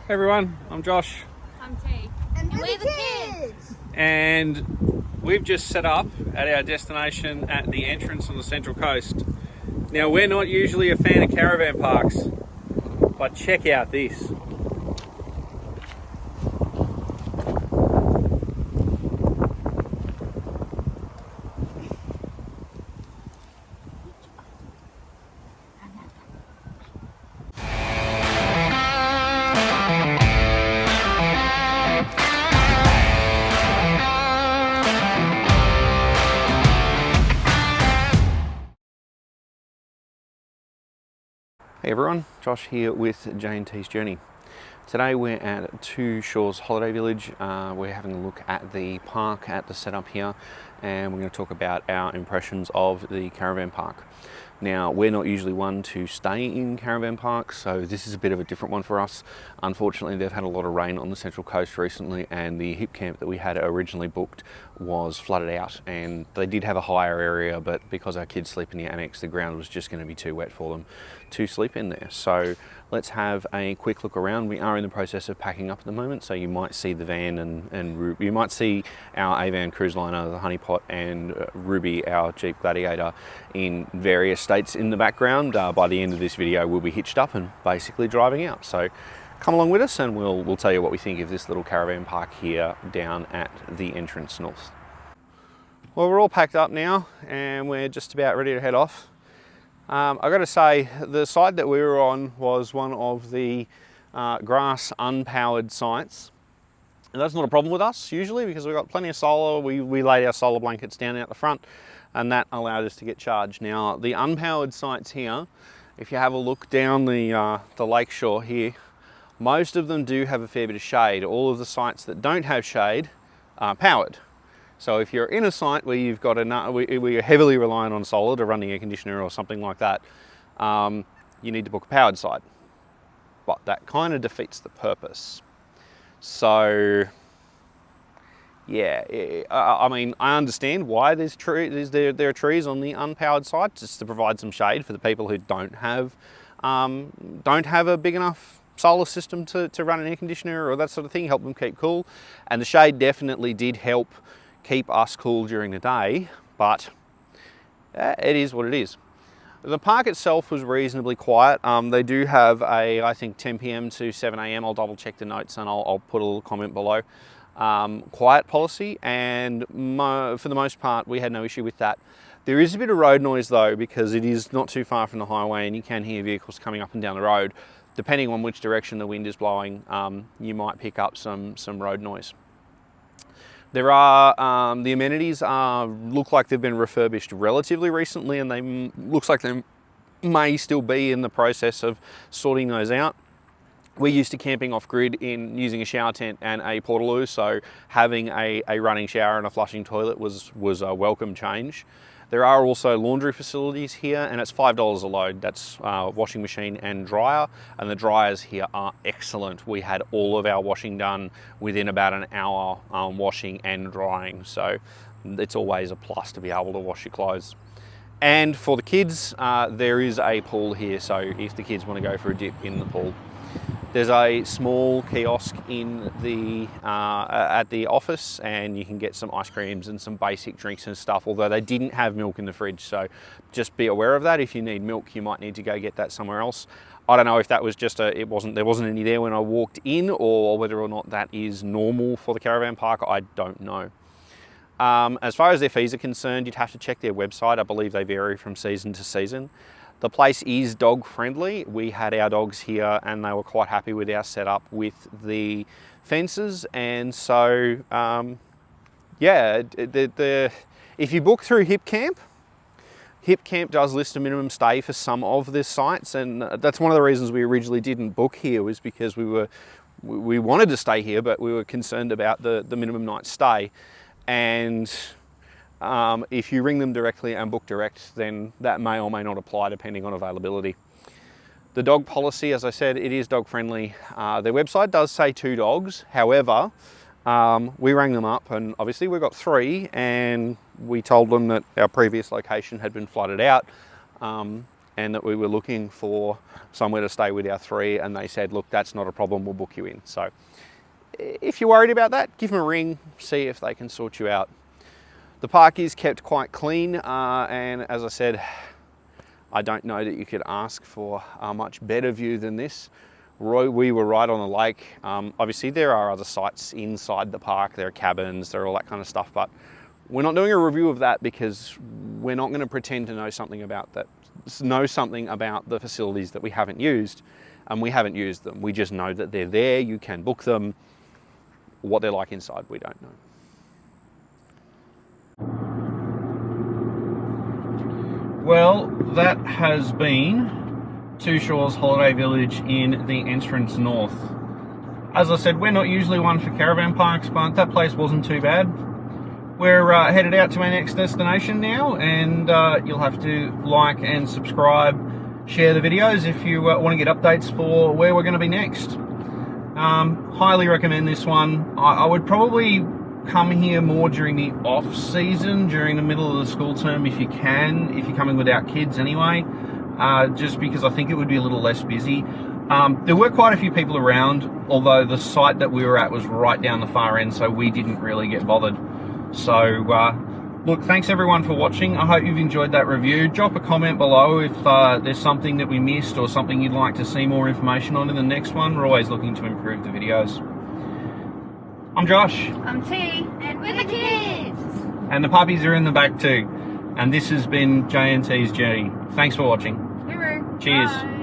Hey everyone, I'm Josh. I'm T. And we're the kids. And we've just set up at our destination at the entrance on the Central Coast. Now, we're not usually a fan of caravan parks, but check out this. Hey everyone, Josh here with J&T's Journey. Today we're at Two Shores Holiday Village. We're having a look at the park, at the setup here, and we're going to talk about our impressions of the caravan park. Now, we're not usually one to stay in caravan parks, so this is a bit of a different one for us. Unfortunately, they've had a lot of rain on the Central Coast recently, and the hip camp that we had originally booked was flooded out, and they did have a higher area, but because our kids sleep in the annex, the ground was just going to be too wet for them to sleep in there. So let's have a quick look around. We are in the process of packing up at the moment, so you might see the van and you might see our Avan cruise liner, the Honeypot, and Ruby, our Jeep Gladiator, in various states in the background. By the end of this video, we'll be hitched up and basically driving out. So come along with us and we'll tell you what we think of this little caravan park here down at the entrance north. Well, we're all packed up now and we're just about ready to head off. I've got to say, the site that we were on was one of the grass unpowered sites. And that's not a problem with us usually because we've got plenty of solar. We laid our solar blankets down out the front and that allowed us to get charged. Now, the unpowered sites here, if you have a look down the lake shore here, most of them do have a fair bit of shade. All of the sites that don't have shade are powered. So if you're in a site where you've got where you're heavily reliant on solar to run the air conditioner or something like that, you need to book a powered site. But that kind of defeats the purpose. So yeah, I mean, I understand why there are trees on the unpowered sites, just to provide some shade for the people who don't have a big enough solar system to run an air conditioner or that sort of thing, help them keep cool. And the shade definitely did help keep us cool during the day, but it is what it is. The park itself was reasonably quiet. They do have a, I think, 10 p.m. to 7 a.m. I'll double check the notes and I'll put a little comment below. Quiet policy, and for the most part we had no issue with that. There is a bit of road noise though, because it is not too far from the highway and you can hear vehicles coming up and down the road. Depending on which direction the wind is blowing, you might pick up some road noise. There are, the amenities look like they've been refurbished relatively recently, and they looks like they may still be in the process of sorting those out. We're used to camping off grid in using a shower tent and a portaloo, so having a running shower and a flushing toilet was a welcome change. There are also laundry facilities here, and it's $5 a load. That's washing machine and dryer, and the dryers here are excellent. We had all of our washing done within about an hour, washing and drying, so it's always a plus to be able to wash your clothes. And for the kids, there is a pool here, so if the kids want to go for a dip in the pool. There's a small kiosk in the at the office, and you can get some ice creams and some basic drinks and stuff, although they didn't have milk in the fridge, so just be aware of that. If you need milk, you might need to go get that somewhere else. I don't know if that was just there wasn't any there when I walked in, or whether or not that is normal for the caravan park. I don't know. As far as their fees are concerned, you'd have to check their website. I believe they vary from season to season. The place is dog friendly. We had our dogs here and they were quite happy with our setup with the fences. And so, yeah, if you book through Hip Camp does list a minimum stay for some of the sites. And that's one of the reasons we originally didn't book here, was because we wanted to stay here, but we were concerned about the minimum night stay. And if you ring them directly and book direct, then that may or may not apply depending on availability. The dog policy, as I said, it is dog friendly. Their website does say 2 dogs. However, we rang them up and obviously we got 3, and we told them that our previous location had been flooded out. and that we were looking for somewhere to stay with our 3, and they said, look, that's not a problem, we'll book you in. So if you're worried about that, give them a ring, see if they can sort you out. The park is kept quite clean, and as I said, I don't know that you could ask for a much better view than this. We were right on the lake. Obviously there are other sites inside the park, there are cabins, there are all that kind of stuff, but we're not doing a review of that because we're not going to pretend to know something about that, the facilities that we haven't used, and we haven't used them. We just know that they're there, you can book them. What they're like inside, we don't know. Well, that has been Two Shores Holiday Village in the Entrance North. As I said, we're not usually one for caravan parks, but that place wasn't too bad. We're headed out to our next destination now, and you'll have to like and subscribe, share the videos if you want to get updates for where we're going to be next. Highly recommend this one. I would probably come here more during the off season, during the middle of the school term if you can, if you're coming without kids anyway, just because I think it would be a little less busy. There were quite a few people around, although the site that we were at was right down the far end, so we didn't really get bothered. So look, thanks everyone for watching. I hope you've enjoyed that review. Drop a comment below if there's something that we missed or something you'd like to see more information on in the next one. We're always looking to improve the videos. I'm Josh. I'm T. And we're the kids. And the puppies are in the back too. And this has been J&T's Journey. Thanks for watching. Hooroo. Cheers. Bye.